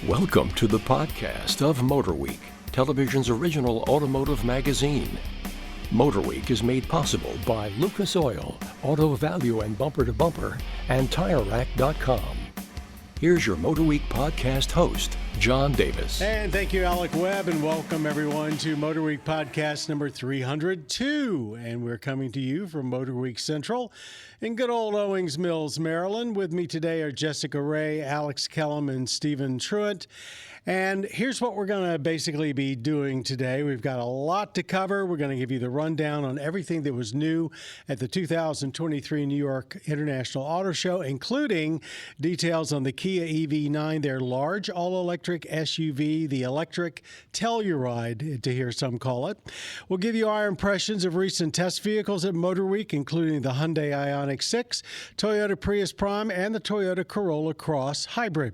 Welcome to the podcast of MotorWeek, television's original automotive magazine. MotorWeek is made possible by Lucas Oil, Auto Value and Bumper to Bumper, and TireRack.com. Here's your MotorWeek podcast host, John Davis. And thank you, Alec Webb, and welcome everyone to MotorWeek podcast number 302. And we're coming to you from MotorWeek Central in good old Owings Mills, Maryland. With me today are Jessica Ray, Alex Kellum, and Stephen Truitt. And here's what we're going to basically be doing today. We've got a lot to cover. We're going to give you the rundown on everything that was new at the 2023 New York International Auto Show, including details on the Kia EV9, their large all-electric SUV, the electric Telluride, to hear some call it. We'll give you our impressions of recent test vehicles at MotorWeek, including the Hyundai IONIQ 6, Toyota Prius Prime, and the Toyota Corolla Cross Hybrid.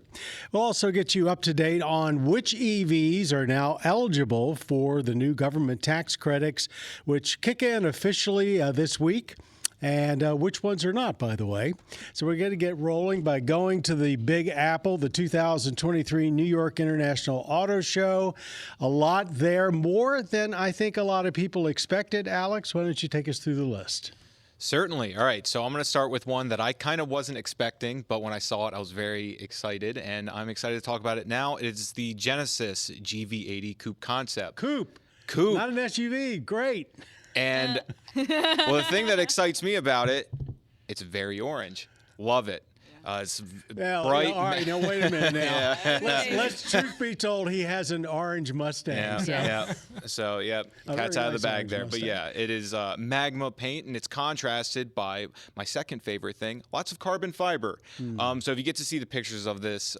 We'll also get you up to date on which EVs are now eligible for the new government tax credits, which kick in officially this week, and which ones are not, by the way. So we're going to get rolling by going to the Big Apple, the 2023 New York International Auto Show. A lot there, more than I think a lot of people expected. Alex, why don't you take us through the list? Certainly. All right. So I'm going to start with one that I kind of wasn't expecting, but when I saw it, I was very excited, and I'm excited to talk about it now. It's the Genesis GV80 Coupe concept. Coupe. Not an SUV. Great. And, well, the thing that excites me about it, it's very orange. Love it. It's bright. All right, now wait a minute now. Yeah. Let's truth be told, he has an orange Mustang. So, cat's out of the bag there. But, yeah, it is magma paint, and it's contrasted by my second favorite thing, lots of carbon fiber. So if you get to see the pictures of this,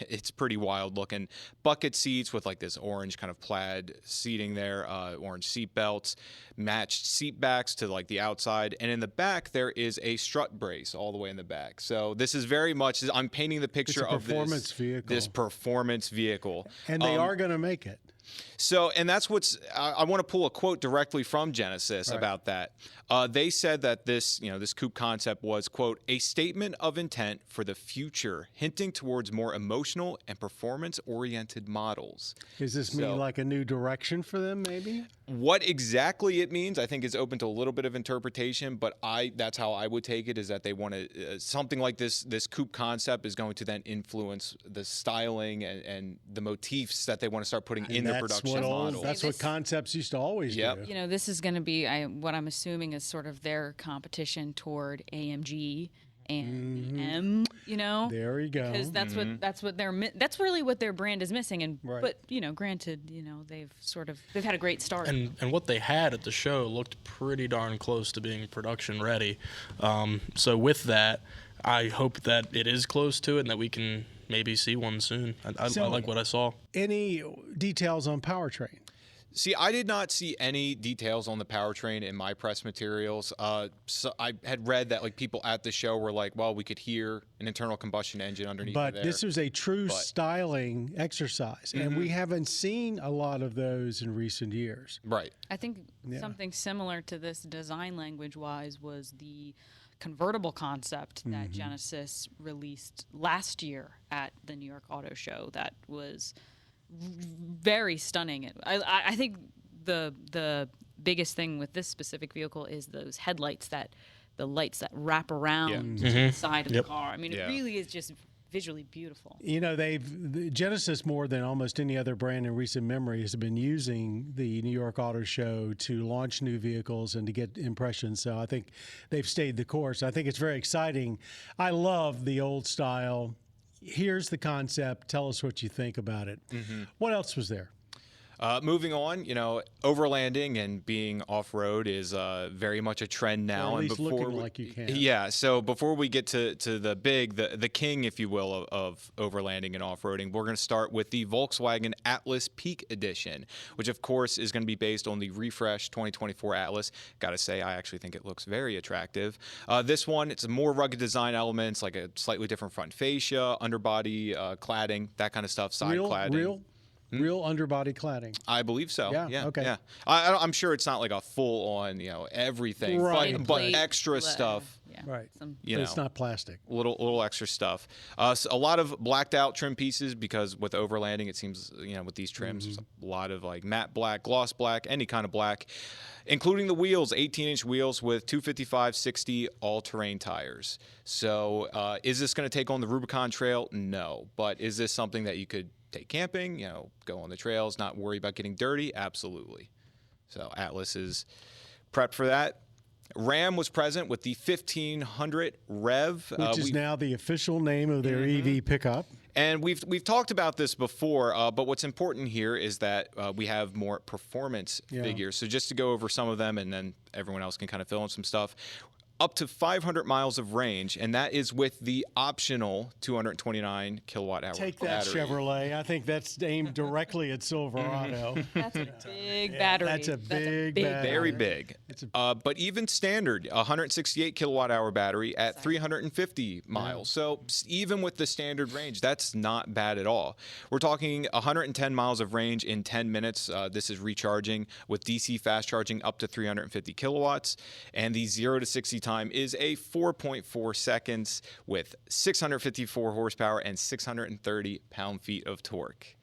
it's pretty wild looking. Bucket seats with, like, this orange kind of plaid seating there, orange seat belts, matched seat backs to, like, the outside. And in the back, there is a strut brace all the way in the back. So this is very much, I'm painting the picture of this performance vehicle. And they are going to make it. So, and that's I want to pull a quote directly from Genesis about that. They said that this coupe concept was, quote, a statement of intent for the future, hinting towards more emotional and performance-oriented models. Does this mean like a new direction for them, maybe? What exactly it means, I think, is open to a little bit of interpretation, but that's how I would take it, is that they want to, something like this coupe concept is going to then influence the styling and the motifs that they want to start putting in their production model. That's what concepts used to always do. You know, this is going to be what I'm assuming is sort of their competition toward AMG and M. You know, there you go. Because that's really what their brand is missing. And but granted, they've had a great start. And what they had at the show looked pretty darn close to being production ready. So with that, I hope that it is close to it and that we can maybe see one soon. I like what I saw. Any details on powertrain? See, I did not see any details on the powertrain in my press materials. So I had read that like people at the show were like, well, we could hear an internal combustion engine underneath there. But this was a true styling exercise, and we haven't seen a lot of those in recent years. Right. I think something similar to this design language-wise was the convertible concept that Genesis released last year at the New York Auto Show that was very stunning. I think the biggest thing with this specific vehicle is those headlights, the lights that wrap around the side of the car. I mean, it really is just visually beautiful. You know, Genesis, more than almost any other brand in recent memory, has been using the New York Auto Show to launch new vehicles and to get impressions. So I think they've stayed the course. I think it's very exciting. I love the old style. Here's the concept. Tell us what you think about it. What else was there? Moving on, overlanding and being off-road is very much a trend now. Or at least looking like you can. Yeah, so before we get to the king, if you will, of overlanding and off-roading, we're going to start with the Volkswagen Atlas Peak Edition, which, of course, is going to be based on the refreshed 2024 Atlas. Got to say, I actually think it looks very attractive. This one, it's more rugged design elements, like a slightly different front fascia, underbody cladding, that kind of stuff, side cladding. Real underbody cladding. I believe so. Yeah. Okay. Yeah. I'm sure it's not like a full on, everything, right. but extra stuff. Yeah. Right. You But it's know, not plastic. little extra stuff. So a lot of blacked out trim pieces because with overlanding, it seems, you know, with these trims, there's a lot of like matte black, gloss black, any kind of black, including the wheels, 18-inch wheels with 255/60 all-terrain tires. So is this going to take on the Rubicon Trail? No. But is this something that you could take camping, you know, go on the trails, not worry about getting dirty? Absolutely. So Atlas is prepped for that. Ram was present with the 1500 Rev, Which is now the official name of their EV pickup. and we've talked about this before. But what's important here is that we have more performance figures. So just to go over some of them, and then everyone else can kind of fill in some stuff. Up to 500 miles of range, and that is with the optional 229 kilowatt hour Take that, battery. Chevrolet. I think that's aimed directly at Silverado. That's a big battery. That's a big battery. Very big. But even standard, 168 kilowatt hour battery at 350 miles. So even with the standard range, that's not bad at all. We're talking 110 miles of range in 10 minutes. This is recharging with DC fast charging up to 350 kilowatts. And the 0 to 60 time is a 4.4 seconds with 654 horsepower and 630 pound-feet of torque.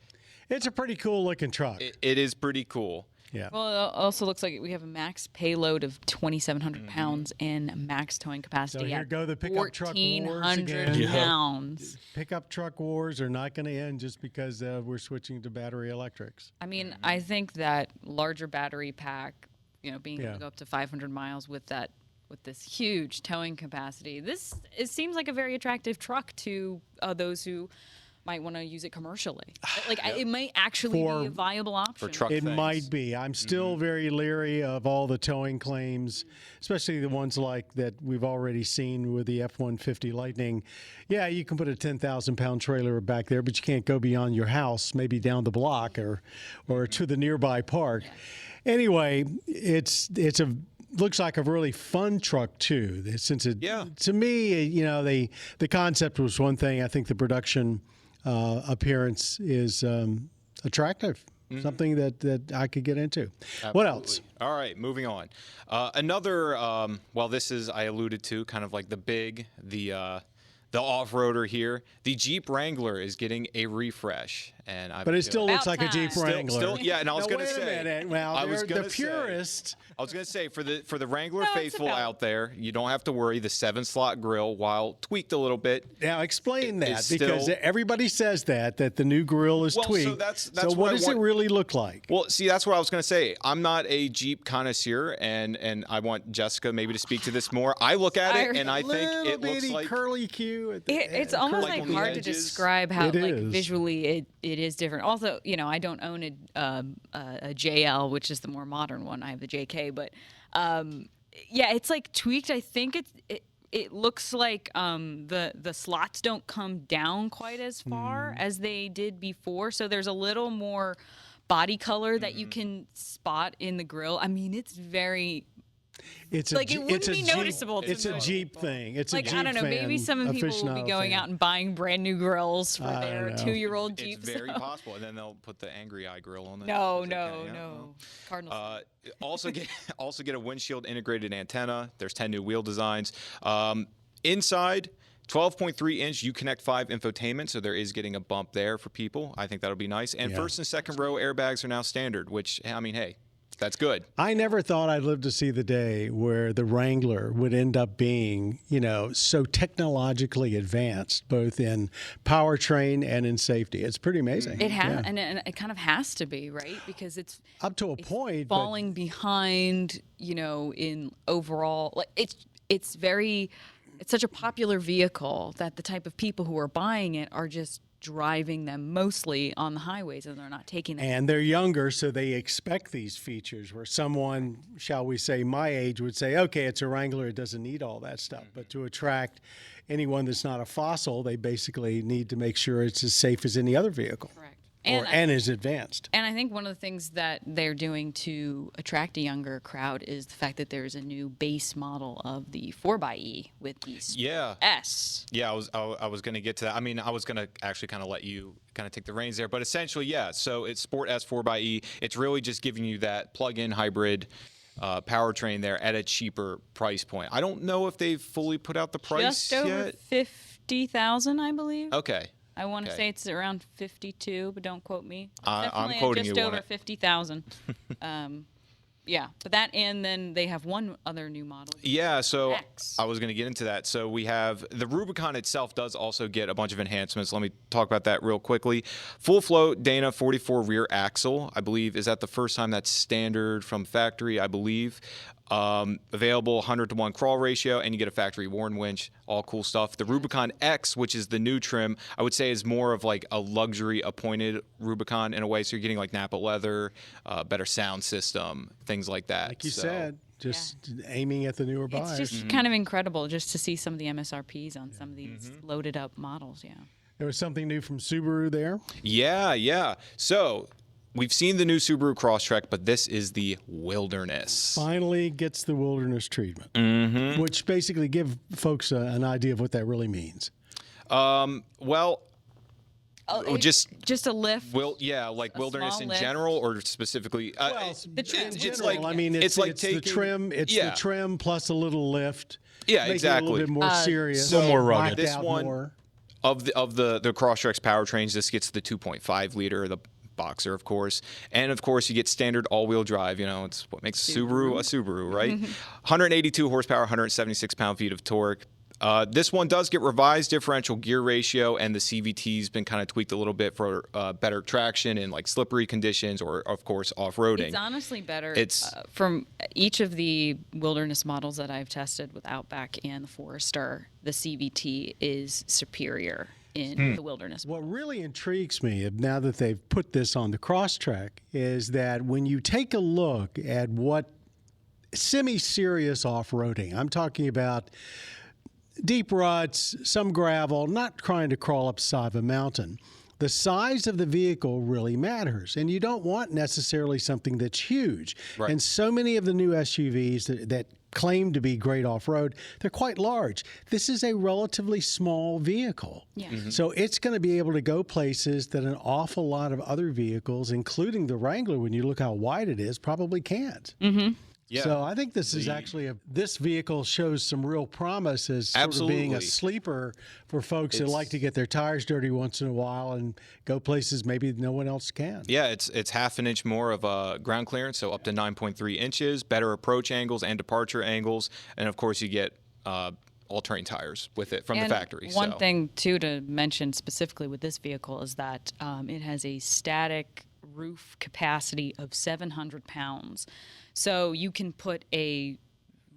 It's a pretty cool looking truck. It is pretty cool. Yeah. Well, it also looks like we have a max payload of 2,700 pounds and max towing capacity So here at go the pickup truck wars 1,400 again. pounds. Pickup truck wars are not going to end just because we're switching to battery electrics. I mean, I think that larger battery pack, you know, being able to go up to 500 miles with this huge towing capacity, it seems like a very attractive truck to those who might want to use it commercially. Like it might actually be a viable option. For truck It things. might be. I'm still very leery of all the towing claims, especially the ones like that we've already seen with the F-150 Lightning. Yeah, you can put a 10,000-pound trailer back there, but you can't go beyond your house, maybe down the block or to the nearby park. Yeah. Anyway, it's a looks like a really fun truck too. Since it, to me, you know, the concept was one thing. I think the production appearance is attractive. Something that I could get into. Absolutely. What else? All right, moving on. Another, well, this is, I alluded to, kind of like the off-roader here. The Jeep Wrangler is getting a refresh, and but it still looks like a Jeep Wrangler. Still, yeah. And I was going to say, the purist. I was going to say for the Wrangler faithful out there, you don't have to worry. The 7-slot grill, while tweaked a little bit. Now explain that, still, because everybody says that the new grill is tweaked. So that's so what does it really look like? Well, see, that's what I was going to say. I'm not a Jeep connoisseur, and I want Jessica maybe to speak to this more. I look at it and I think it looks like curly Q. It's almost like hard to describe how visually it is different. Also, you know, I don't own a JL, which is the more modern one. I have the JK, but yeah, it's like tweaked. I think it looks like the slots don't come down quite as far as they did before, so there's a little more body color that you can spot in the grill. I mean, it's very. It's like it wouldn't be noticeable. It's a Jeep thing. It's like a Jeep I don't know. Maybe some people will be going out and buying brand new grills for their 2-year-old Jeeps. It's very possible, and then they'll put the Angry Eye grill on there. No. Cardinals. Also get a windshield integrated antenna. There's 10 new wheel designs. Inside. 12.3-inch Uconnect 5 infotainment, so there is getting a bump there for people. I think that'll be nice. And first and second row airbags are now standard, which, I mean, hey, that's good. I never thought I'd live to see the day where the Wrangler would end up being, you know, so technologically advanced, both in powertrain and in safety. It's pretty amazing. It has, and it kind of has to be, right? Because it's up to a point falling behind, you know, in overall. Like it's such a popular vehicle that the type of people who are buying it are just driving them mostly on the highways, and they're not taking them. And they're younger, so they expect these features where someone, shall we say, my age would say, okay, it's a Wrangler, it doesn't need all that stuff. But to attract anyone that's not a fossil, they basically need to make sure it's as safe as any other vehicle. Correct. And is advanced. And I think one of the things that they're doing to attract a younger crowd is the fact that there's a new base model of the 4xe with the Sport S. Yeah, I was going to get to that. I mean, I was going to actually kind of let you kind of take the reins there. But essentially, yeah, so it's Sport S 4xe. It's really just giving you that plug-in hybrid powertrain there at a cheaper price point. I don't know if they've fully put out the price Just over yet. 50,000, I believe. Okay. I want to Okay. say it's around 52, but don't quote me. I'm Definitely quoting just you on over it. 50,000. Yeah, but that, and then they have one other new model. Yeah, so X. I was going to get into that. So we have the Rubicon itself does also get a bunch of enhancements. Let me talk about that real quickly. Full float Dana 44 rear axle, I believe. Is that the first time that's standard from factory, I believe. Available 100-to-1 crawl ratio, and you get a factory worn winch. All cool stuff. The Rubicon X, which is the new trim, I would say is more of like a luxury appointed Rubicon in a way. So you're getting like Napa leather, better sound system, things like that. Like you So- said, just aiming at the newer buyers. It's just kind of incredible just to see some of the MSRPs on some of these loaded up models. Yeah. There was something new from Subaru there. Yeah. So we've seen the new Subaru Crosstrek, but this is the Wilderness. Finally gets the wilderness treatment, which basically give folks an idea of what that really means. Well, just a lift. like a Wilderness small in lift. general, or specifically. The trim. In it's general, like I mean, it's like the taking trim. It's the trim plus a little lift. Yeah, making exactly. It a little bit more serious, a little more rugged. blacked This out one- more. Of the Crosstrek's powertrains, this gets the 2.5 liter, the Boxer, of course, and of course you get standard all-wheel drive. You know, it's what makes a Subaru, right? 182 horsepower, 176 pound-feet of torque. This one does get revised differential gear ratio, and the CVT's been kind of tweaked a little bit for better traction in like slippery conditions, or of course off-roading. It's honestly better. It's- from each of the wilderness models that I've tested with Outback and the Forester, the CVT is superior in the wilderness. What really intrigues me now that they've put this on the Crosstrek is that when you take a look at what semi-serious off-roading, I'm talking about deep ruts, some gravel, not trying to crawl up the side of a mountain. The size of the vehicle really matters, and you don't want necessarily something that's huge. Right. And so many of the new SUVs that claim to be great off-road, they're quite large. This is a relatively small vehicle. Yeah. So it's going to be able to go places that an awful lot of other vehicles, including the Wrangler, when you look how wide it is, probably can't. Yeah. So I think this is actually this vehicle shows some real promise as sort of being a Absolutely. sleeper for folks that like to get their tires dirty once in a while and go places maybe no one else can. Yeah, it's half an inch more of ground clearance, so up to 9.3 inches, better approach angles and departure angles, and of course you get all-terrain tires with it from the factory. One so. thing, too, to mention specifically with this vehicle is that it has a static roof capacity of 700 pounds. So you can put a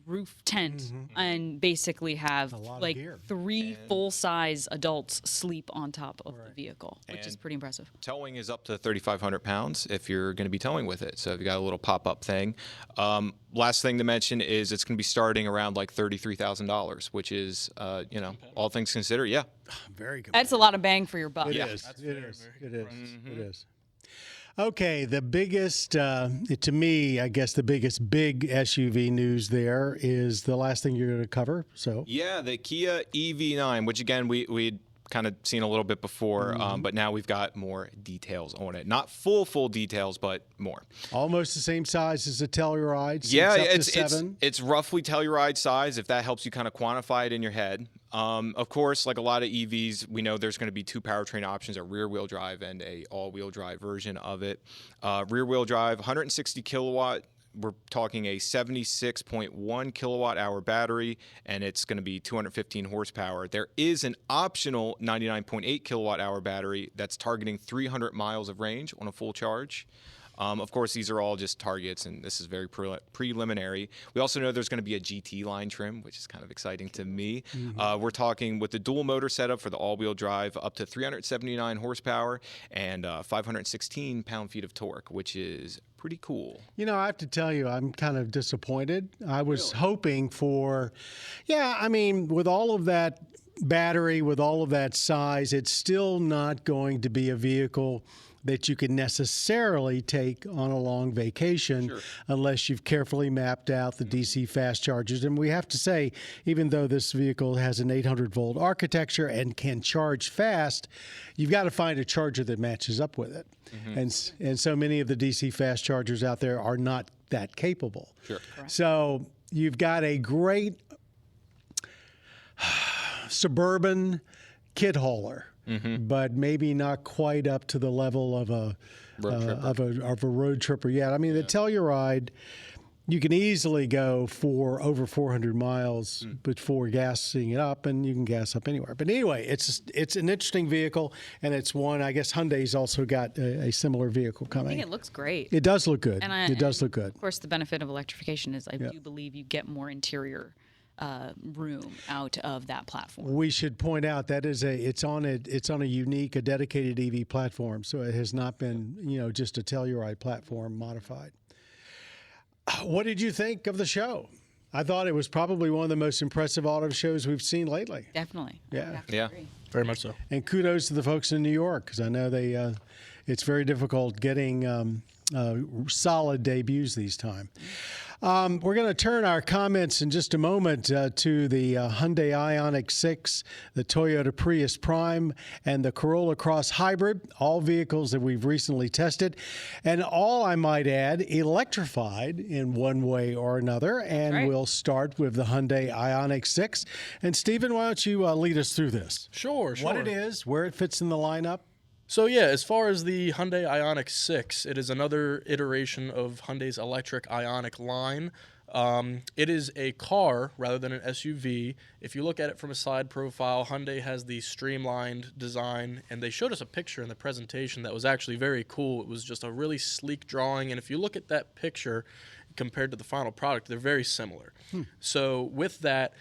roof tent and basically have lot of like gear. 3 full-size adults sleep on top of the vehicle, which is pretty impressive. Towing is up to 3,500 pounds if you're going to be towing with it. So if you got a little pop-up thing. Last thing to mention is it's going to be starting around like $33,000, which is, all things considered, yeah. Very good. That's a lot of bang for your buck. It is. It is. Okay, the biggest, to me, I guess the biggest big SUV news there is the last thing you're going to cover. So Yeah, the Kia EV9, which again, we'd kind of seen a little bit before, but now we've got more details on it. Not full details, but more. almost the same size as a Telluride. So Yeah, it's up to 7. it's roughly Telluride size, if that helps you kind of quantify it in your head. Of course, like a lot of EVs, we know there's going to be 2 powertrain options, a rear-wheel drive and a all-wheel drive version of it. Rear-wheel drive, 160 kilowatt. We're talking a 76.1 kilowatt hour battery, and it's going to be 215 horsepower. There is an optional 99.8 kilowatt hour battery that's targeting 300 miles of range on a full charge. Of course, these are all just targets, and this is very preliminary. We also know there's going to be a GT line trim, which is kind of exciting to me. We're talking with the dual motor setup for the all-wheel drive, up to 379 horsepower and 516 pound-feet of torque, which is pretty cool. You know, I have to tell you, I'm kind of disappointed. I was hoping for, with all of that battery, with all of that size, it's still not going to be a vehicle that you can necessarily take on a long vacation unless you've carefully mapped out the DC fast chargers. And we have to say, even though this vehicle has an 800-volt architecture and can charge fast, you've got to find a charger that matches up with it. And so many of the DC fast chargers out there are not that capable. Sure. So you've got a great suburban kid hauler, but maybe not quite up to the level of a road tripper yet. I mean, the Telluride, you can easily go for over 400 miles before gassing it up, and you can gas up anywhere. But anyway, it's an interesting vehicle, and it's one, I guess Hyundai's also got a similar vehicle coming. I think it looks great. It does look good. It does look good. Of course, the benefit of electrification is I do believe you get more interior room out of that platform. We should point out that it's on a UNIQ, a dedicated EV platform, so it has not been just a Telluride platform modified. What did you think of the show? I thought it was probably one of the most impressive auto shows we've seen lately. Definitely. Yeah. I would have to agree. Very much so. And kudos to the folks in New York, because I know it's very difficult getting solid debuts these time. We're going to turn our comments in just a moment to the Hyundai IONIQ 6, the Toyota Prius Prime, and the Corolla Cross Hybrid, all vehicles that we've recently tested, and all, I might add, electrified in one way or another. And right. We'll start with the Hyundai IONIQ 6. And Stephen, why don't you lead us through this? Sure. What it is, where it fits in the lineup. So yeah, as far as the Hyundai IONIQ 6, it is another iteration of Hyundai's electric IONIQ line. It is a car rather than an SUV. If you look at it from a side profile, Hyundai has the streamlined design, and they showed us a picture in the presentation that was actually very cool. It was just a really sleek drawing, and if you look at that picture compared to the final product, they're very similar. So with that,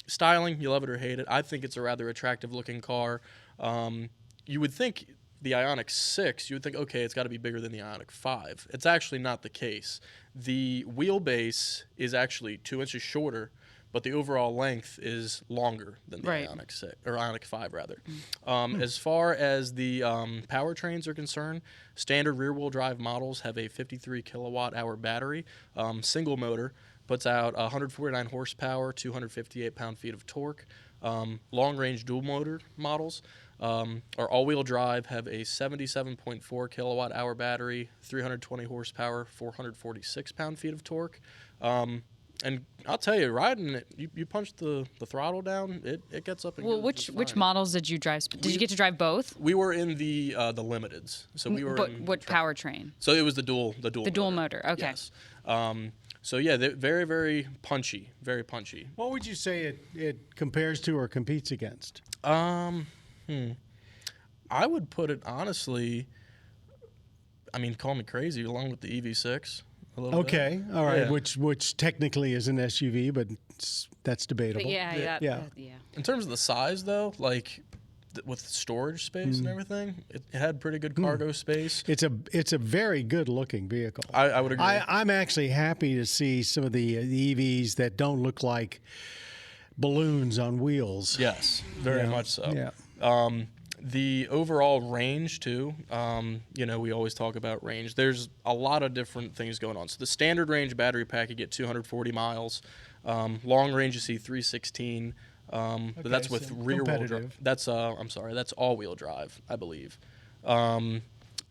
styling, you love it or hate it. I think it's a rather attractive looking car. You would think the IONIQ 6, you would think, okay, it's got to be bigger than the IONIQ 5. It's actually not the case. The wheelbase is actually 2 inches shorter, but the overall length is longer than the IONIQ 6, or IONIQ 5 rather. As far as the powertrains are concerned, standard rear-wheel drive models have a 53 kilowatt-hour battery, single motor, puts out 149 horsepower, 258 pound-feet of torque. Long-range dual-motor models are all-wheel drive, have a 77.4 kilowatt-hour battery, 320 horsepower, 446 pound-feet of torque. And I'll tell you, riding it, you punch the throttle down, it gets up and Well, goes which fine. models did you drive? Did you get to drive both? We were in the limiteds, so we were. But in what powertrain? So it was the dual. The dual motor. Okay. Yes. So yeah, they're very, very punchy. Very punchy. What would you say it compares to or competes against? I would put it honestly. I mean, call me crazy, along with the EV6. A little bit. Okay, all right, Yeah. which technically is an SUV, but that's debatable. But yeah. In terms of the size, though, like with storage space and everything, it had pretty good cargo space. It's a very good looking vehicle. I would agree. I'm actually happy to see some of the EVs that don't look like balloons on wheels. Yes, very much so. Yeah. The overall range, too, we always talk about range. There's a lot of different things going on. So the standard range battery pack, you get 240 miles. Long range, you see 316. But that's with so rear-wheel drive. That's that's all-wheel drive, I believe.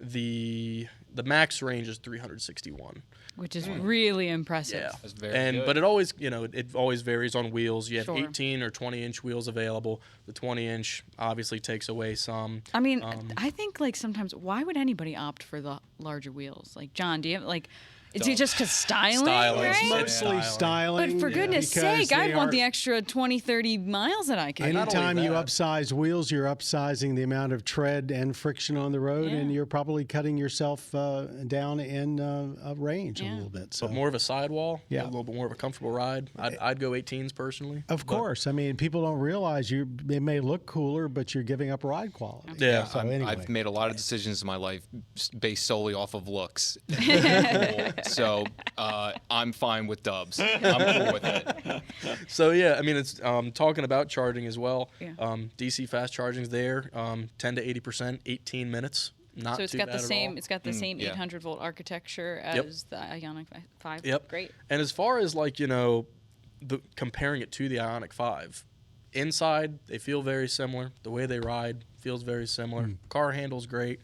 The max range is 361. Which is really impressive. Yeah, That's very good. but it always, it always varies on wheels. You have Sure. 18 or 20-inch wheels available. The 20-inch obviously takes away some. I mean, I think like sometimes, why would anybody opt for the larger wheels? Like, John, do you have like? Is it just because styling? Styling. Right? Mostly styling. But for goodness because sake, I'd they want are- the extra 20, 30 miles that I can. not Anytime only you that- upsize wheels, you're upsizing the amount of tread and friction on the road, Yeah. and you're probably cutting yourself down in range a Yeah. little bit. So, But more of a sidewall, Yeah. a little bit more of a comfortable ride. I'd go 18s personally. of course, I mean, people don't realize they may look cooler, but you're giving up ride quality. Yeah. So anyway. I've made a lot of decisions in my life based solely off of looks. So I'm fine with dubs. I'm cool with it. So yeah, I mean, it's talking about charging as well. Yeah. DC fast charging's there, 10 to 80%, 18 minutes. Not So it's too got bad the at same. all. It's got the same yeah. 800 volt architecture Yep. as the IONIQ 5. Yep. Great. And as far as like comparing it to the IONIQ 5, inside they feel very similar. The way they ride feels very similar. Car handles great.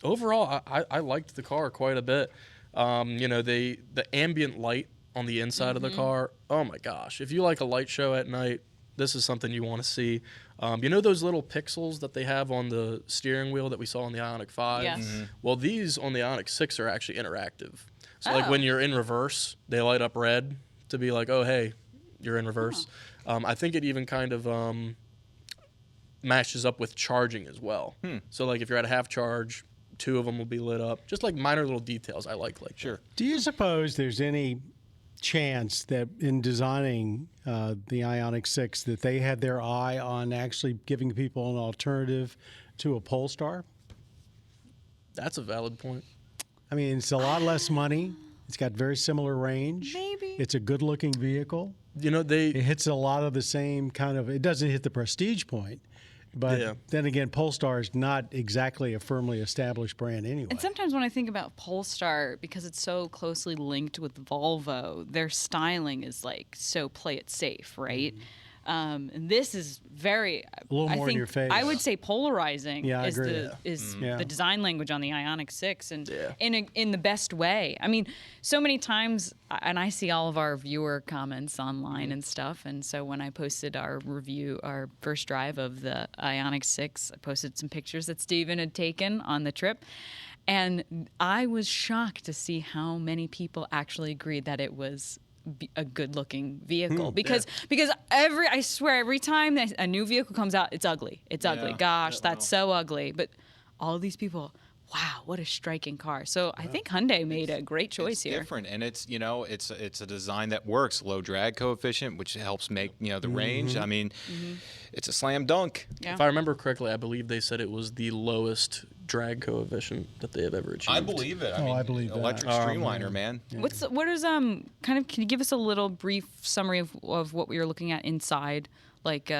Overall, I liked the car quite a bit. The ambient light on the inside of the car. Oh my gosh! If you like a light show at night, this is something you want to see. Those little pixels that they have on the steering wheel that we saw on the IONIQ 5? Yes. Well, these on the IONIQ 6 are actually interactive. So like when you're in reverse, they light up red to be like, oh, hey, you're in reverse. I think it even kind of matches up with charging as well. So like if you're at a half charge, 2 of them will be lit up. Just like minor little details I like Sure. Do you suppose there's any chance that in designing the IONIQ 6 that they had their eye on actually giving people an alternative to a Polestar? That's a valid point. I mean, it's a lot less money. It's got very similar range. Maybe. It's a good-looking vehicle. They It hits a lot of the same kind of. It doesn't hit the prestige point, but then again, Polestar is not exactly a firmly established brand anyway. And sometimes when I think about Polestar, because it's so closely linked with Volvo, their styling is like so play it safe, right? And this is very A little more in your face. I would say polarizing Yeah, I is agree. the design language on the IONIQ 6, and Yeah. in the best way. I mean, so many times, and I see all of our viewer comments online and stuff, and so when I posted our first drive of the IONIQ 6, I posted some pictures that Steven had taken on the trip. And I was shocked to see how many people actually agreed that it was a good-looking vehicle because I swear every time a new vehicle comes out, it's ugly. It's ugly. Gosh, that's so ugly. But all these people, wow, what a striking car. So I think Hyundai made a great choice here. Different, and it's a design that works. Low drag coefficient, which helps make the range. I mean, it's a slam dunk. Yeah. If I remember correctly, I believe they said it was the lowest drag coefficient that they have ever achieved. I believe it. I believe that. electric streamliner, man. What is can you give us a little brief summary of what we were looking at inside, like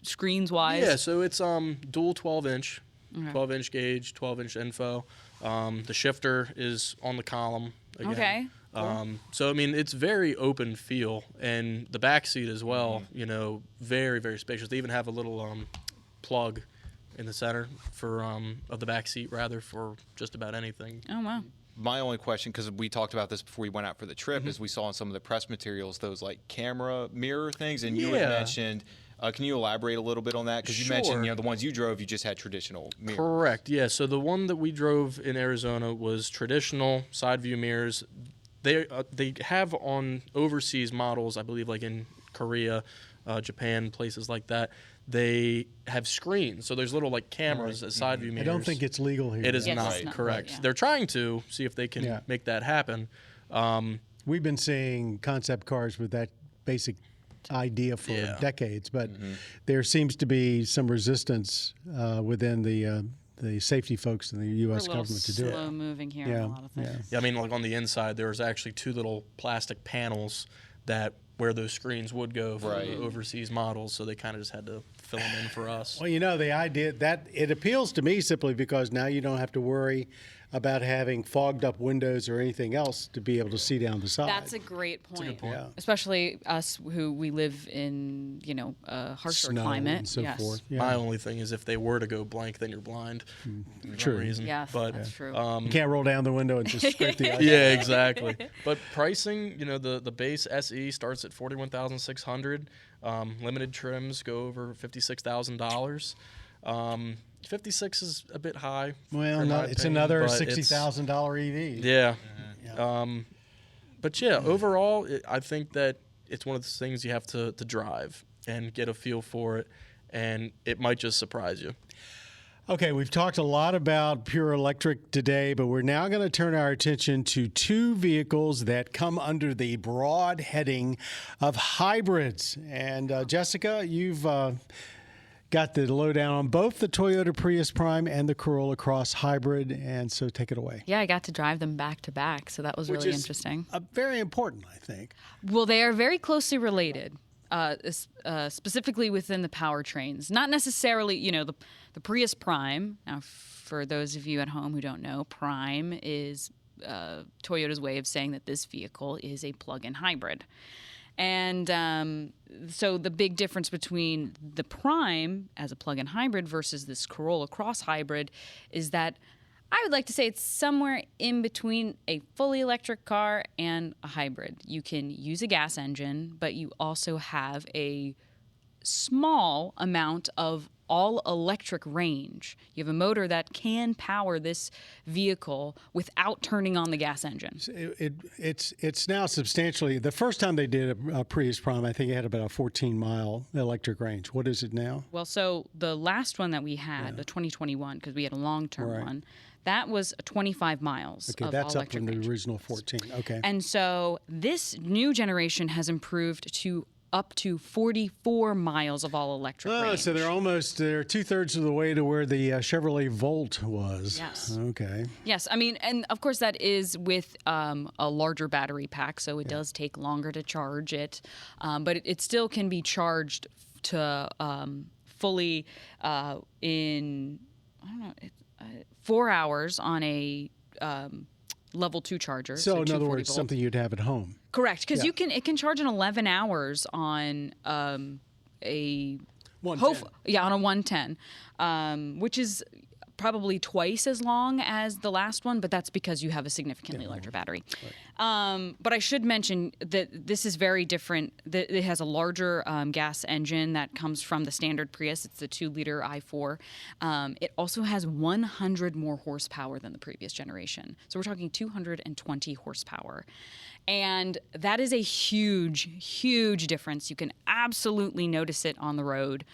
screens wise? Yeah, so it's dual 12-inch, 12-inch gauge, 12-inch info. The shifter is on the column again. Okay. So I mean, it's very open feel, and the back seat as well. Very, very spacious. They even have a little plug in the center for of the back seat, rather, for just about anything. Oh wow. My only question, because we talked about this before we went out for the trip, is we saw in some of the press materials those like camera mirror things, and you had mentioned. Can you elaborate a little bit on that? Because you mentioned, the ones you drove, you just had traditional mirrors. Correct. Yeah. So the one that we drove in Arizona was traditional side view mirrors. They have on overseas models, I believe, like in Korea, Japan, places like that. They have screens, so there's little like cameras as side view mirrors. I don't think it's legal here. It is Yes, not it's not, correct. yeah. They're trying to see if they can make that happen. We've been seeing concept cars with that basic idea for decades, but there seems to be some resistance within the safety folks in the U.S. government to do it. Slow moving here on a lot of things. Yeah, I mean, like on the inside, there was actually 2 little plastic panels where those screens would go for the overseas models, so they kind of just had to fill them in for us. Well, the idea that it appeals to me simply because now you don't have to worry about having fogged up windows or anything else to be able to see down the side. That's a great point. That's a good point. Yeah. Especially us we live in, a harsher Snow climate. and so yes. forth. Yeah. My only thing is if they were to go blank, then you're blind. For True. no reason. Yes, But, that's true. You can't roll down the window and just scrape the ice. yeah, exactly. But pricing, the base SE starts at $41,600. Limited trims go over $56,000. 56 is a bit high. Well, in no, my it's opinion, another but it's- $60,000 EV. Yeah. But yeah, overall, I think that it's one of those things you have to drive and get a feel for it, and it might just surprise you. Okay, we've talked a lot about pure electric today, but we're now going to turn our attention to 2 vehicles that come under the broad heading of hybrids. And Jessica, you've got the lowdown on both the Toyota Prius Prime and the Corolla Cross Hybrid, and so take it away. Yeah, I got to drive them back to back, so that was really is interesting. Very important, I think. Well, they are very closely related, specifically within the powertrains. Not necessarily, the Prius Prime. Now, for those of you at home who don't know, Prime is Toyota's way of saying that this vehicle is a plug-in hybrid. And so the big difference between the Prime as a plug-in hybrid versus this Corolla Cross Hybrid is that I would like to say it's somewhere in between a fully electric car and a hybrid. You can use a gas engine, but you also have a small amount of all-electric range. You have a motor that can power this vehicle without turning on the gas engine. It's now substantially. The first time they did a Prius Prime, I think it had about a 14-mile electric range. What is it now? Well, so the last one that we had, the 2021, because we had a long-term one, that was 25 miles Okay, of that's up all-electric from the range. original 14. Okay. And so this new generation has improved to up to 44 miles of all-electric range. So they're two-thirds of the way to where the Chevrolet Volt was. Yes. Okay. Yes, I mean, and of course that is with a larger battery pack, so it does take longer to charge it, but it still can be charged to fully in, I don't know, 4 hours on a level 2 charger. So in other 240 words, volt. something you'd have at home. Correct, because it can charge in 11 hours on a 110. on a 110, which is probably twice as long as the last one, but that's because you have a significantly larger battery. Right. But I should mention that this is very different. It has a larger gas engine that comes from the standard Prius. It's the 2-liter i4. It also has 100 more horsepower than the previous generation. So we're talking 220 horsepower. And that is a huge, huge difference. You can absolutely notice it on the road.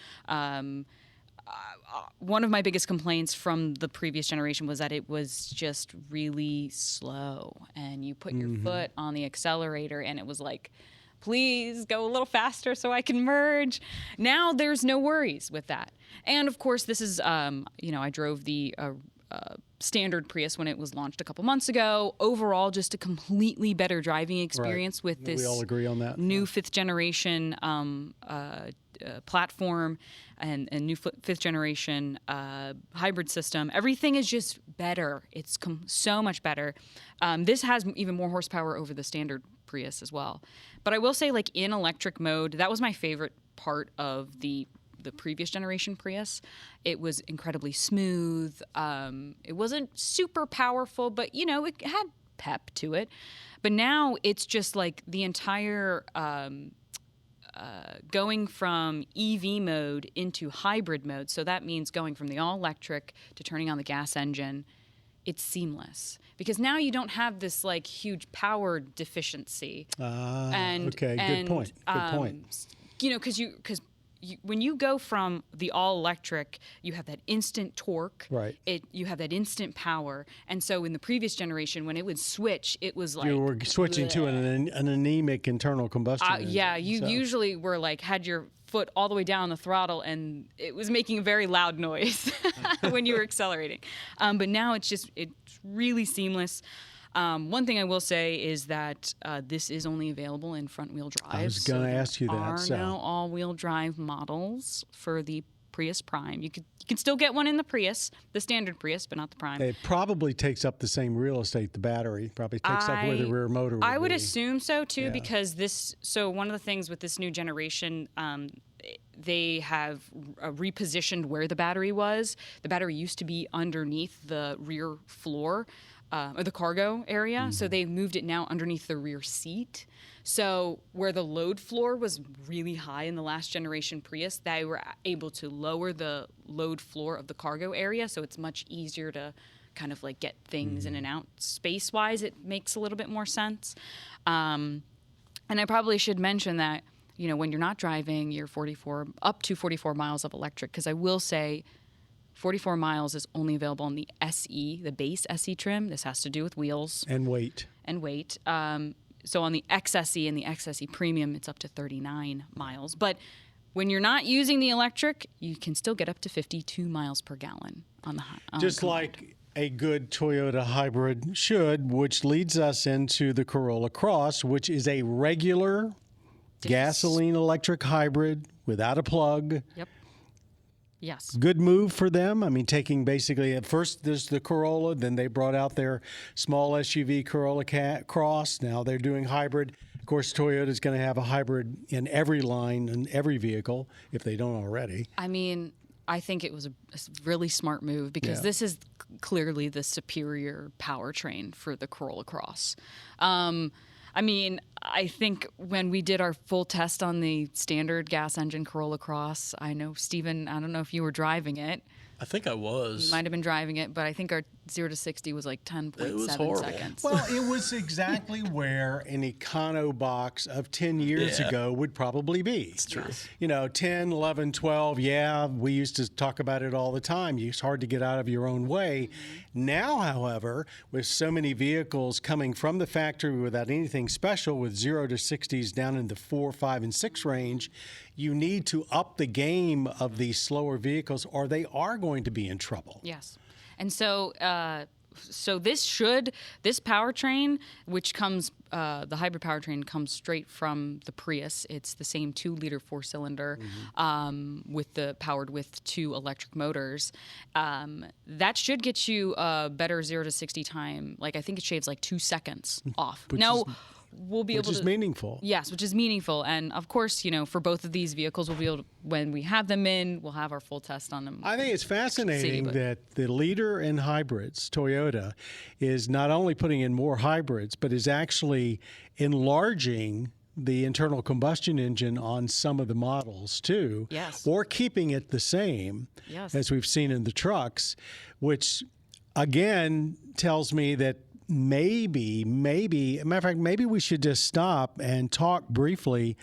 One of my biggest complaints from the previous generation was that it was just really slow. And you put your foot on the accelerator and it was like, please go a little faster so I can merge. Now there's no worries with that. And of course, this is, I drove the standard Prius when it was launched a couple months ago. Overall, just a completely better driving experience with this we all agree on that. new 5th generation platform and new 5th generation hybrid system. Everything is just better. It's so much better. This has even more horsepower over the standard Prius as well. But I will say, like, in electric mode, that was my favorite part of the previous generation Prius. It was incredibly smooth. It wasn't super powerful, but it had pep to it. But now it's just like the entire going from EV mode into hybrid mode. So that means going from the all electric to turning on the gas engine. It's seamless because now you don't have this like huge power deficiency. Okay, good point. Good point. Because when you go from the all electric, you have that instant torque. Right. You have that instant power, and so in the previous generation, when it would switch, it was like You were switching to an anemic internal combustion engine. Yeah, you usually were like had your foot all the way down the throttle, and it was making a very loud noise when you were accelerating. But now it's really seamless. One thing I will say is that this is only available in front-wheel drive. I was going to ask you that. There are no all-wheel drive models for the Prius Prime. You can still get one in the Prius, the standard Prius, but not the Prime. It probably takes up the same real estate. The battery probably takes up where the rear motor would I would be. assume so too, because one of the things with this new generation, they have repositioned where the battery was. The battery used to be underneath the rear floor. Or the cargo area, so they moved it now underneath the rear seat. So where the load floor was really high in the last generation Prius, they were able to lower the load floor of the cargo area, so it's much easier to kind of like get things in and out. Space-wise, it makes a little bit more sense. And I probably should mention that, when you're not driving, you're up to 44 miles of electric, because I will say 44 miles is only available on the SE, the base SE trim. This has to do with wheels. And weight. So on the XSE and the XSE Premium, it's up to 39 miles. But when you're not using the electric, you can still get up to 52 miles per gallon on the Just like a good Toyota hybrid should, which leads us into the Corolla Cross, which is a regular gasoline electric hybrid without a plug. Yep. Yes. Good move for them. I mean, taking basically at first there's the Corolla, then they brought out their small SUV Corolla Cross. Now they're doing hybrid. Of course, Toyota's going to have a hybrid in every line and every vehicle if they don't already. I mean, I think it was a really smart move because this is clearly the superior powertrain for the Corolla Cross. I mean, I think when we did our full test on the standard gas engine Corolla Cross, I know, Steven, I don't know if you were driving it. I think I was. You might have been driving it, but I think our 0 to 60 was like 10.7 seconds. Well, it was exactly where an Econo box of 10 years ago would probably be. It's true. You know, 10, 11, 12, yeah, we used to talk about it all the time. It's hard to get out of your own way. Now, however, with so many vehicles coming from the factory without anything special, with 0 to 60s down in the 4, 5, and 6 range, you need to up the game of these slower vehicles or they are going to be in trouble. Yes. And so this powertrain, which comes, the hybrid powertrain comes straight from the Prius. It's the same 2-liter 4-cylinder powered with 2 electric motors. That should get you a better 0 to 60 time. Like, I think it shaves like 2 seconds off. We'll be able to. Which is meaningful. Yes, which is meaningful. And of course, you know, for both of these vehicles, we'll be able to, when we have them in, we'll have our full test on them. I think it's fascinating that the leader in hybrids, Toyota, is not only putting in more hybrids, but is actually enlarging the internal combustion engine on some of the models too. Yes. Or keeping it the same, as we've seen in the trucks, which again tells me that maybe, matter of fact, maybe we should just stop and talk briefly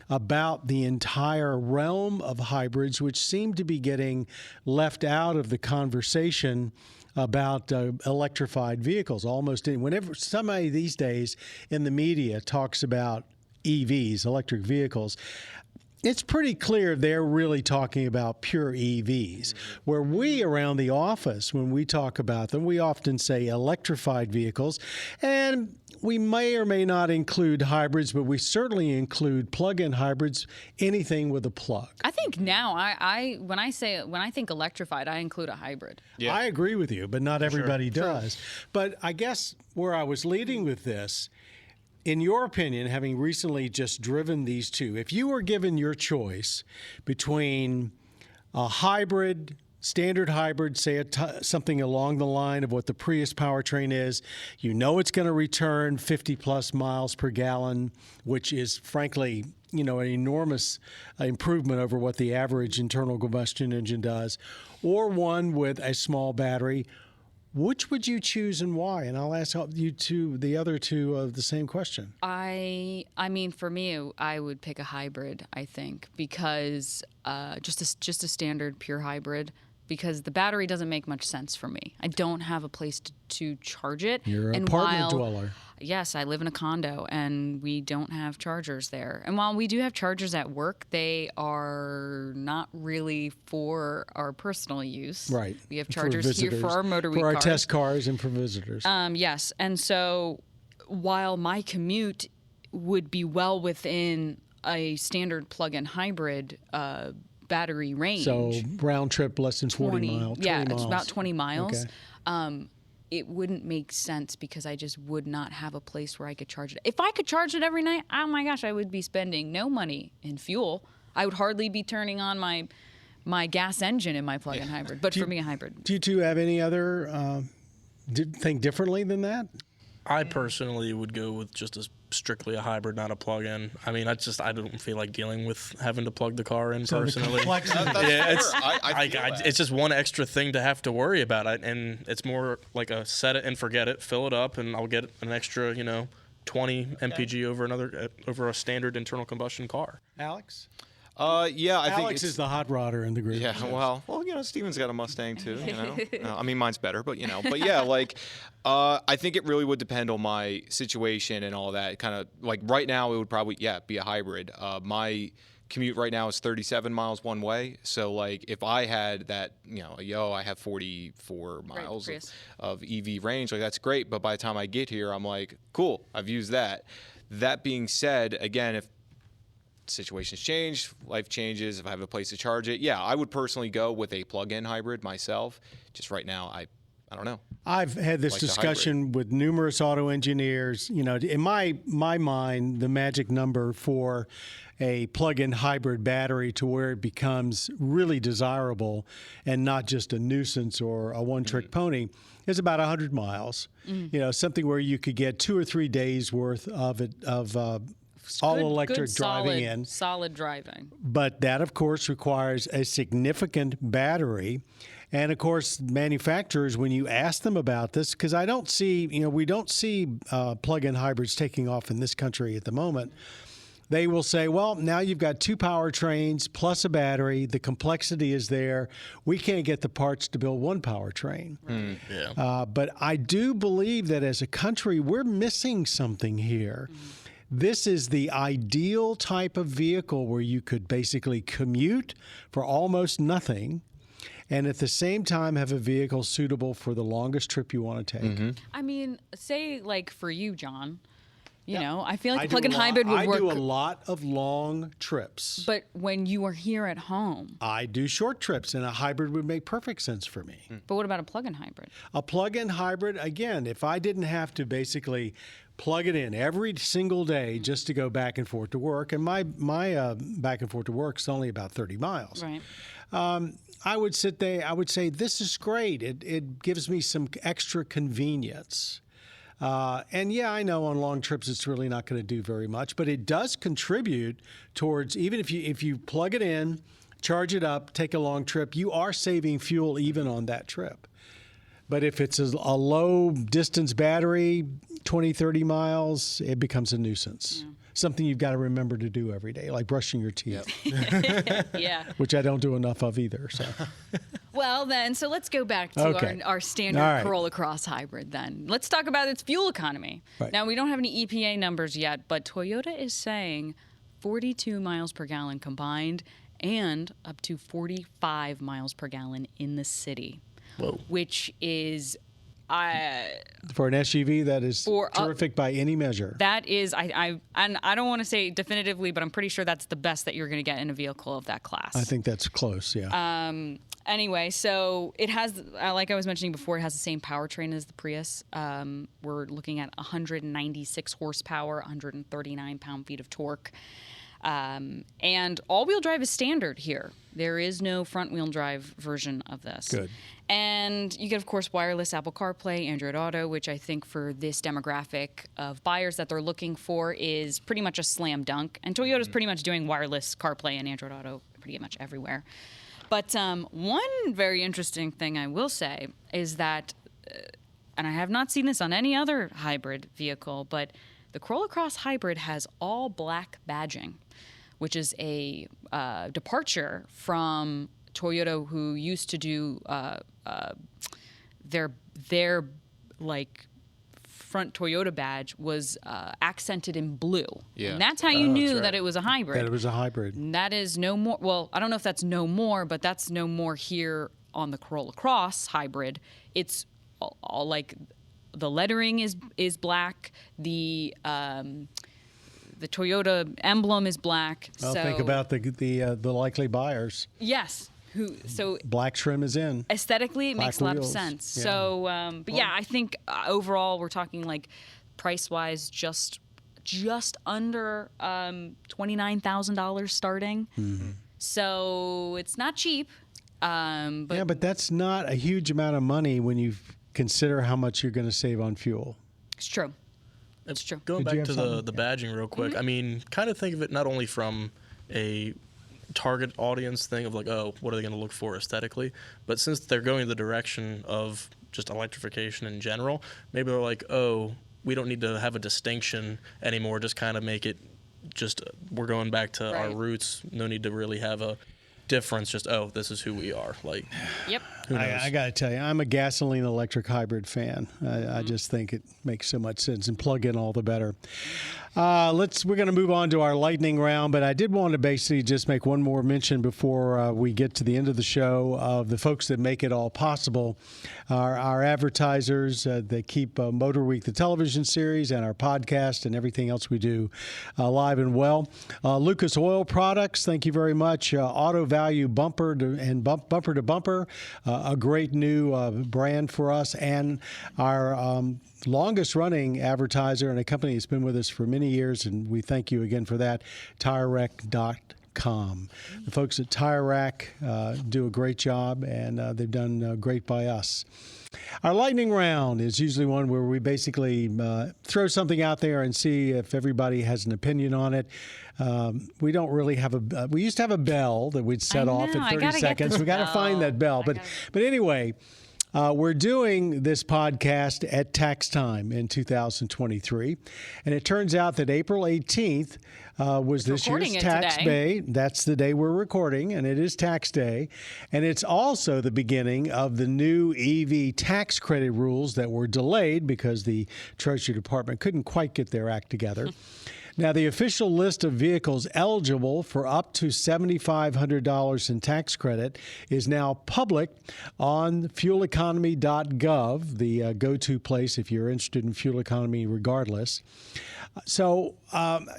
about the entire realm of hybrids, which seem to be getting left out of the conversation about electrified vehicles. Whenever somebody these days in the media talks about EVs, electric vehicles, it's pretty clear they're really talking about pure EVs. Where we around the office, when we talk about them, we often say electrified vehicles. And we may or may not include hybrids, but we certainly include plug-in hybrids, anything with a plug. I think now, when I think electrified, I include a hybrid. Yeah. I agree with you, but not everybody does. But I guess where I was leading with this, in your opinion, having recently just driven these two, if you were given your choice between a hybrid, standard hybrid, say something along the line of what the Prius powertrain is, you know it's going to return 50-plus miles per gallon, which is, frankly, you know, an enormous improvement over what the average internal combustion engine does, or one with a small battery, which would you choose and why? And I'll ask the other two of the same question. I mean, for me, I would pick a hybrid, I think, because just a standard pure hybrid, because the battery doesn't make much sense for me. I don't have a place to charge it. You're an apartment dweller. Yes, I live in a condo, and we don't have chargers there. And while we do have chargers at work, they are not really for our personal use. Right. We have chargers here for our MotorWeek cars. For our test cars and for visitors. Yes. And so while my commute would be well within a standard plug-in hybrid battery range. So round trip less than 40 miles. Yeah, miles. It's about 20 miles. Okay. It wouldn't make sense because I just would not have a place where I could charge it. If I could charge it every night, oh my gosh, I would be spending no money in fuel. I would hardly be turning on my gas engine in my plug-in hybrid. But for me, a hybrid. Do you two have any other think differently than that? I personally would go with just strictly a hybrid, not a plug-in. I mean, I don't feel like dealing with having to plug the car in personally. It's just one extra thing to have to worry about. And it's more like a set it and forget it, fill it up, and I'll get an extra, 20 mpg over a standard internal combustion car. Alex? I think Alex is the hot rodder in the group. Yeah, well, Steven's got a Mustang too. I mean, mine's better, but but yeah, I think it really would depend on my situation and all that. Kind of like right now, it would probably be a hybrid. My commute right now is 37 miles one way, so like if I had that, I have 44 miles of EV range, like that's great. But by the time I get here, I'm like, cool, I've used that. That being said, again, if situations change, life changes, if I have a place to charge it, I would personally go with a plug-in hybrid myself. Just right now, I I don't know. I've had this Like the discussion with numerous auto engineers. You know, in my mind, the magic number for a plug-in hybrid battery to where it becomes really desirable and not just a nuisance or a one-trick pony is about 100 miles. You know, something where you could get 2 or 3 days worth of all electric driving in. Solid driving. But that, of course, requires a significant battery. And, of course, manufacturers, when you ask them about this, because I don't see, you know, we don't see plug-in hybrids taking off in this country at the moment. They will say, well, now you've got 2 powertrains plus a battery. The complexity is there. We can't get the parts to build 1 powertrain. But I do believe that as a country, we're missing something here. This is the ideal type of vehicle where you could basically commute for almost nothing and at the same time have a vehicle suitable for the longest trip you want to take. I mean, say like for you, John, you know, I feel like a plug-in hybrid would work. I do a lot of long trips. But when you are here at home. I do short trips, and a hybrid would make perfect sense for me. But what about a plug-in hybrid? A plug-in hybrid, again, if I didn't have to basically plug it in every single day just to go back and forth to work, and my back and forth to work is only about 30 miles. Right. I would sit there. I would say, this is great. It gives me some extra convenience. And yeah, I know on long trips it's really not going to do very much, but it does contribute towards, even if you plug it in, charge it up, take a long trip, you are saving fuel even on that trip. But if it's a low distance battery, 20, 30 miles, it becomes a nuisance. Yeah. Something you've got to remember to do every day, like brushing your teeth. Yeah. Which I don't do enough of either. So. Well, then, so let's go back to our standard Corolla Cross hybrid then. Let's talk about its fuel economy. Right. Now, we don't have any EPA numbers yet, but Toyota is saying 42 miles per gallon combined and up to 45 miles per gallon in the city. Whoa. Which is... for an SUV, that is terrific by any measure. That is, and I don't want to say definitively, but I'm pretty sure that's the best that you're going to get in a vehicle of that class. I think that's close, yeah. Anyway, so it has, like I was mentioning before, it has the same powertrain as the Prius. We're looking at 196 horsepower, 139 pound-feet of torque. And all-wheel drive is standard here. There is no front-wheel drive version of this. Good. And you get, of course, wireless Apple CarPlay, Android Auto, which I think for this demographic of buyers that they're looking for is pretty much a slam dunk. And Toyota's pretty much doing wireless CarPlay and Android Auto pretty much everywhere. But one very interesting thing I will say is that, and I have not seen this on any other hybrid vehicle, but the Corolla Cross Hybrid has all black badging, which is a departure from Toyota, who used to do their like front Toyota badge was accented in blue. Yeah. And that's how you knew that it was a hybrid. That it was a hybrid. And that is no more. Well, I don't know if that's no more, but that's no more here on the Corolla Cross Hybrid. It's all like the lettering is black. The Toyota emblem is black. Well, so think about the likely buyers. Yes. So black trim is in. Aesthetically, it Black makes a lot of wheels. sense. Yeah. So, but yeah, I think overall we're talking like price-wise just under $29,000 starting. Mm-hmm. So it's not cheap. But that's not a huge amount of money when you consider how much you're going to save on fuel. It's true. It's true. Going Did you back have to something? the badging real quick, I mean, kind of think of it not only from a target audience thing of like, oh, what are they going to look for aesthetically? But since they're going the direction of just electrification in general, maybe they're like, oh, we don't need to have a distinction anymore. Just kind of make it just, we're going back to our roots. No need to really have a difference. Just, oh, this is who we are. Like, Yep. I got to tell you, I'm a gasoline electric hybrid fan. I just think it makes so much sense, and plug in all the better. We're going to move on to our lightning round, but I did want to basically just make one more mention before we get to the end of the show of the folks that make it all possible. Our advertisers that keep MotorWeek, the television series, and our podcast and everything else we do alive and well. Lucas Oil Products, thank you very much. Auto Value Bumper to Bumper. a great new brand for us, and our longest-running advertiser and a company that's been with us for many years, and we thank you again for that, TireRack.com. The folks at Tire Rack do a great job, and they've done great by us. Our lightning round is usually one where we basically throw something out there and see if everybody has an opinion on it. We don't really have we used to have a bell that we'd set off at 30 seconds. We got to find that bell. But anyway, we're doing this podcast at tax time in 2023. And it turns out that April 18th was this year's tax day. That's the day we're recording, and it is tax day. And it's also the beginning of the new EV tax credit rules that were delayed because the Treasury Department couldn't quite get their act together. Now, the official list of vehicles eligible for up to $7,500 in tax credit is now public on fueleconomy.gov, the go-to place if you're interested in fuel economy regardless. So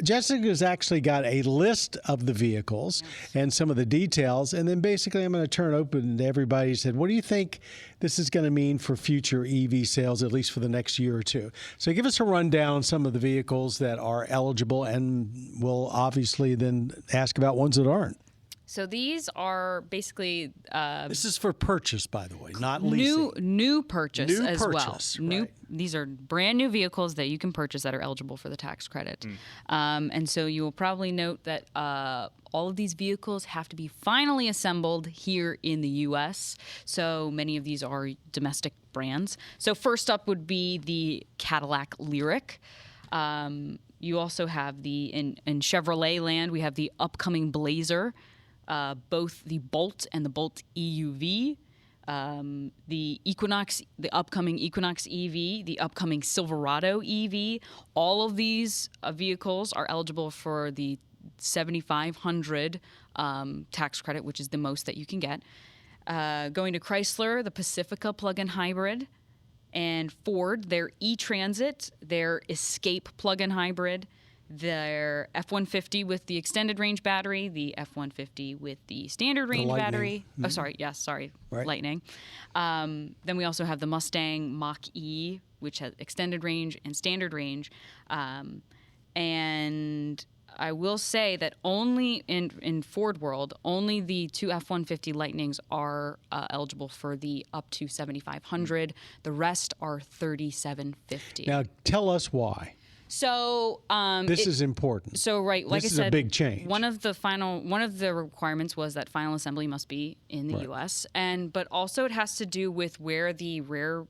Jessica's actually got a list of the vehicles and some of the details, and then basically I'm going to turn it open to everybody and said, what do you think this is going to mean for future EV sales, at least for the next year or two? So give us a rundown on some of the vehicles that are eligible, and we'll obviously then ask about ones that aren't. So these are basically this is for purchase, by the way, not leasing. New purchase as well. Right. These are brand new vehicles that you can purchase that are eligible for the tax credit. And so you will probably note that all of these vehicles have to be finally assembled here in the U.S. So many of these are domestic brands. So first up would be the Cadillac Lyriq. You also have in Chevrolet land, we have the upcoming Blazer. Both the Bolt and the Bolt EUV, the Equinox, the upcoming Equinox EV, the upcoming Silverado EV. All of these vehicles are eligible for the $7,500 tax credit, which is the most that you can get. Going to Chrysler, the Pacifica plug-in hybrid, and Ford, their E-Transit, their Escape plug-in hybrid, their F-150 with the extended range battery, the F-150 with the standard range battery. Mm-hmm. Lightning. Then we also have the Mustang Mach-E, which has extended range and standard range. And I will say that only in Ford world, only the two F-150 Lightnings are eligible for the up to $7,500. The rest are $3,750. Now, tell us why. So this is important. So like I said, this is a big change. One of the requirements was that final assembly must be in the U.S. but also it has to do with where the rare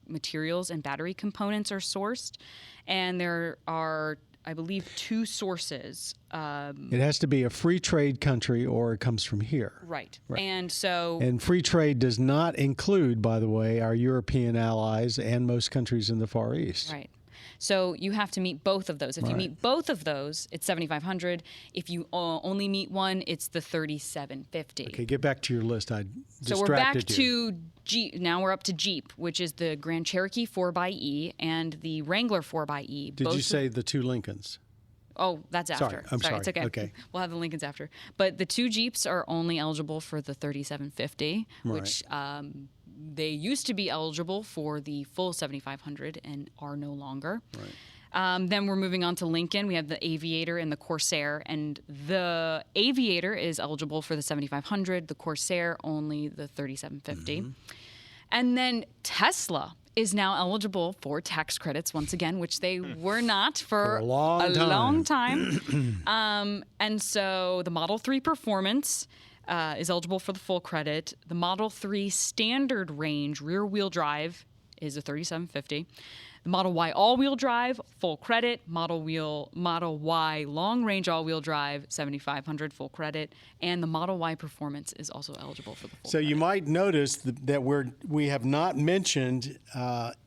materials and battery components are sourced, and there are, I believe, two sources. It has to be a free trade country, or it comes from here. Right. And free trade does not include, by the way, our European allies and most countries in the Far East. Right. So you have to meet both of those. If you meet both of those, it's $7,500. If you only meet one, it's the $3,750. Okay, get back to your list. I distracted So we're back you. to Jeep. Now we're up to Jeep, which is the Grand Cherokee 4xE and the Wrangler 4xE. Did you say the two Lincolns? Oh, that's after. I'm sorry. It's okay. We'll have the Lincolns after. But the two Jeeps are only eligible for the $3,750, which they used to be eligible for the full $7,500 and are no longer. Right. Then we're moving on to Lincoln. We have the Aviator and the Corsair, and the Aviator is eligible for the $7,500. The Corsair only the $3,750. And then Tesla is now eligible for tax credits once again, which they were not for a long time. And so the Model 3 Performance is eligible for the full credit. The Model 3 Standard Range rear-wheel drive is a $3,750. The Model Y all-wheel drive, full credit. Model Y long-range all-wheel drive, $7,500 full credit. And the Model Y Performance is also eligible for the full credit. You might notice that we have not mentioned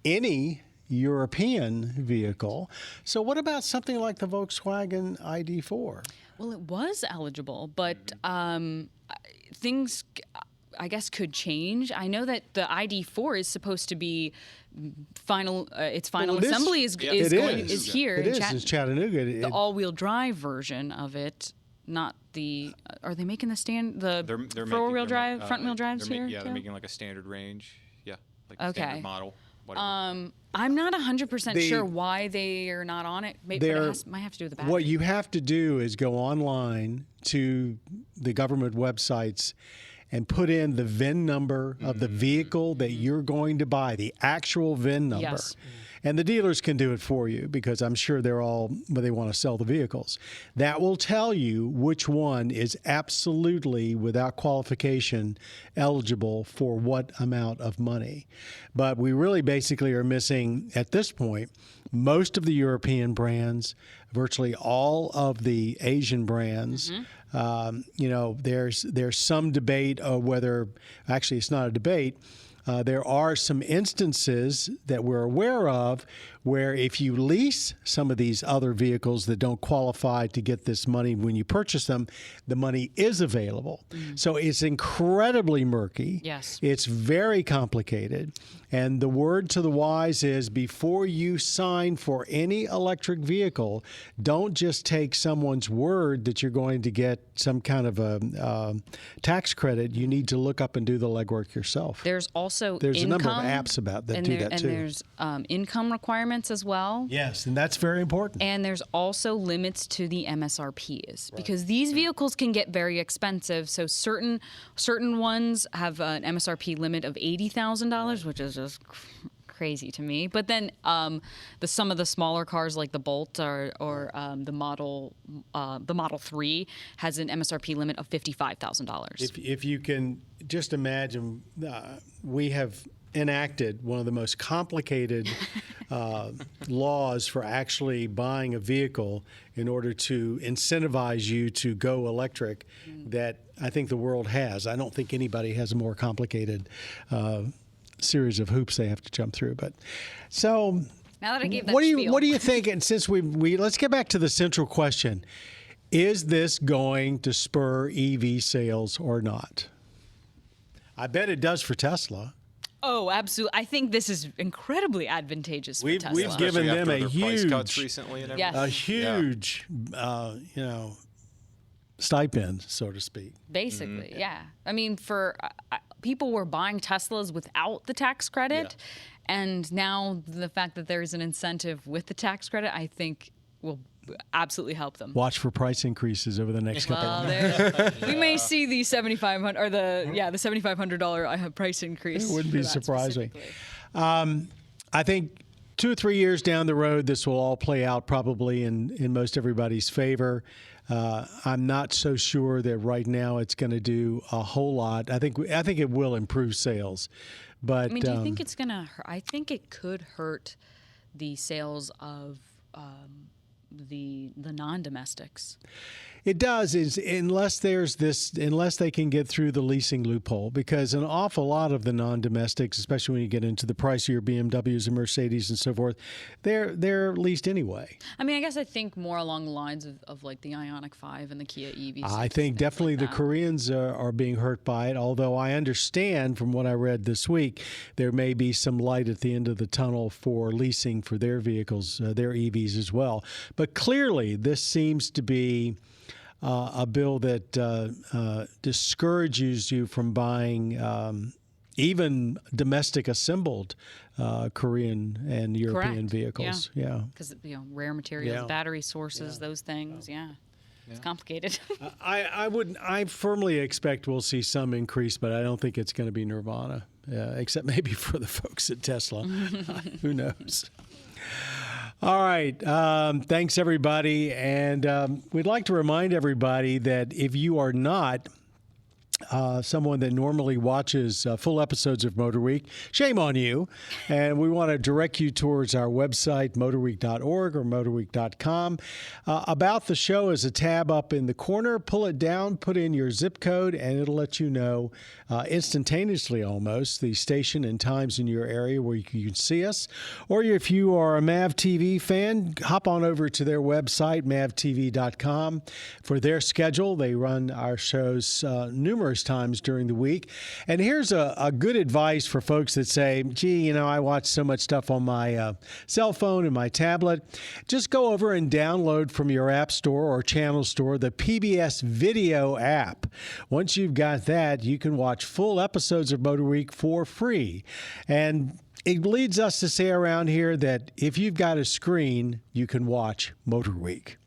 any European vehicle. So what about something like the Volkswagen ID4? Well, it was eligible, but things, I guess, could change. I know that the ID4 is supposed to be its final assembly is here. It is in Chattanooga. The all-wheel drive version of it not the. Are they making the They're four-wheel drive, front-wheel drives here? Yeah, they're too? making like a standard range. Yeah, like Okay. standard model. Whatever. I'm not 100% sure why they are not on it. Maybe it might have to do with the battery. What you have to do is go online to the government websites and put in the VIN number of the vehicle that you're going to buy, the actual VIN number. Yes. And the dealers can do it for you because I'm sure they want to sell the vehicles. That will tell you which one is absolutely, without qualification, eligible for what amount of money. But we really basically are missing, at this point, most of the European brands, virtually all of the Asian brands. There's some debate of whether, actually it's not a debate, there are some instances that we're aware of where if you lease some of these other vehicles that don't qualify to get this money when you purchase them, the money is available. So it's incredibly murky. Yes. It's very complicated. And the word to the wise is before you sign for any electric vehicle, don't just take someone's word that you're going to get some kind of a tax credit. You need to look up and do the legwork yourself. There's also There's income, a number of apps about that do that too. And there's income requirements as well. Yes, and that's very important. And there's also limits to the MSRPs because these vehicles can get very expensive. So certain ones have an MSRP limit of $80,000, which is just crazy to me. But then some of the smaller cars like the Bolt or the Model 3 has an MSRP limit of $55,000. If you can just imagine, we have enacted one of the most complicated laws for actually buying a vehicle in order to incentivize you to go electric that I think the world has. I don't think anybody has a more complicated series of hoops they have to jump through. But so now that I gave that what do spiel. you think? And since we let's get back to the central question: is this going to spur EV sales or not? I bet it does for Tesla. Oh, absolutely. I think this is incredibly advantageous for Tesla. We've given them a price huge, cuts recently and everything. Yes. a huge, stipend, so to speak. Basically, yeah. I mean, people were buying Teslas without the tax credit, and now the fact that there's an incentive with the tax credit, I think will absolutely help them. Watch for price increases over the next couple of years. We may see the $7,500 or the $7,500 price increase. It wouldn't be surprising. specifically. I think 2 or 3 years down the road, this will all play out probably in most everybody's favor. I'm not so sure that right now it's going to do a whole lot. I think it will improve sales, but I mean, do you think it's going to hurt? I think it could hurt the sales of the non-domestics. It does, unless they can get through the leasing loophole, because an awful lot of the non-domestics, especially when you get into the pricier BMWs and Mercedes and so forth, they're leased anyway. I mean, I guess I think more along the lines of like the IONIQ 5 and the Kia EV. I think definitely the Koreans are being hurt by it, although I understand from what I read this week, there may be some light at the end of the tunnel for leasing for their vehicles, their EVs as well. But clearly, this seems to be a bill that discourages you from buying even domestic assembled Korean and European vehicles. Yeah. Because rare materials, battery sources, those things. Yeah. It's complicated. I firmly expect we'll see some increase, but I don't think it's going to be nirvana, except maybe for the folks at Tesla. Who knows? All right. Thanks, everybody. And we'd like to remind everybody that if you are not someone that normally watches full episodes of MotorWeek, shame on you. And we want to direct you towards our website, motorweek.org or motorweek.com. About the show is a tab up in the corner. Pull it down, put in your zip code, and it'll let you know instantaneously almost the station and times in your area where you can see us. Or if you are a MAV TV fan, hop on over to their website, mavtv.com, for their schedule. They run our shows numerous numerous times during the week. And here's a good advice for folks that say, gee, I watch so much stuff on my cell phone and my tablet. Just go over and download from your app store or channel store the PBS Video app. Once you've got that, you can watch full episodes of MotorWeek for free. And it leads us to say around here that if you've got a screen, you can watch MotorWeek.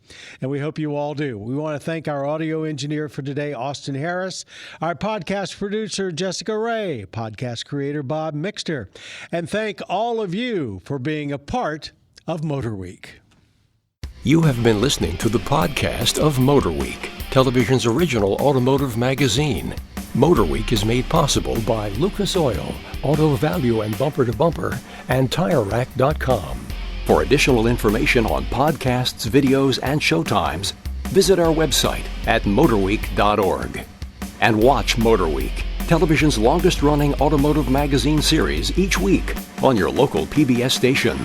And we hope you all do. We want to thank our audio engineer for today, Austin Harris, our podcast producer, Jessica Ray, podcast creator, Bob Mixter, and thank all of you for being a part of MotorWeek. You have been listening to the podcast of MotorWeek, television's original automotive magazine. MotorWeek is made possible by Lucas Oil, Auto Value and Bumper to Bumper, and TireRack.com. For additional information on podcasts, videos, and showtimes, visit our website at motorweek.org. And watch MotorWeek, television's longest-running automotive magazine series each week on your local PBS station.